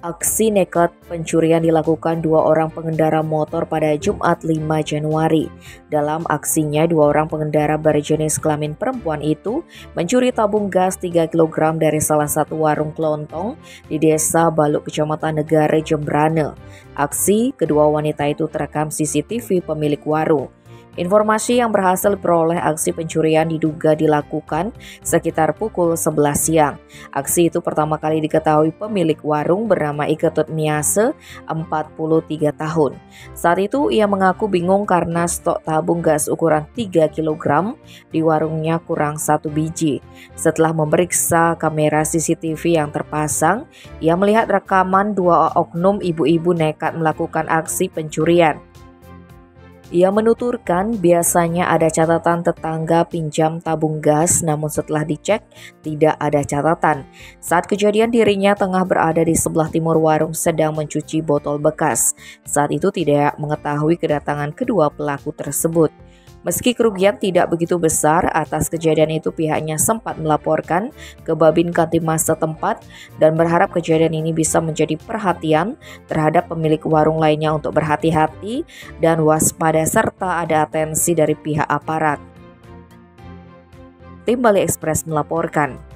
Aksi nekat pencurian dilakukan dua orang pengendara motor pada Jumat 5 Januari. Dalam aksinya, dua orang pengendara berjenis kelamin perempuan itu mencuri tabung gas 3 kg dari salah satu warung kelontong di Desa Baluk, Kecamatan Negara, Jembrane. Aksi kedua wanita itu terekam CCTV pemilik warung. Informasi yang berhasil diperoleh, aksi pencurian diduga dilakukan sekitar pukul 11 siang. Aksi itu pertama kali diketahui pemilik warung bernama Ike Tutmiase, 43 tahun. Saat itu ia mengaku bingung karena stok tabung gas ukuran 3 kg di warungnya kurang 1 biji. Setelah memeriksa kamera CCTV yang terpasang, ia melihat rekaman dua oknum ibu-ibu nekat melakukan aksi pencurian. Ia menuturkan biasanya ada catatan tetangga pinjam tabung gas, namun setelah dicek tidak ada catatan. Saat kejadian dirinya tengah berada di sebelah timur warung sedang mencuci botol bekas. Saat itu tidak mengetahui kedatangan kedua pelaku tersebut. Meski kerugian tidak begitu besar, atas kejadian itu pihaknya sempat melaporkan ke Babin Kamtibmas setempat dan berharap kejadian ini bisa menjadi perhatian terhadap pemilik warung lainnya untuk berhati-hati dan waspada serta ada atensi dari pihak aparat. Tim Bali Express melaporkan.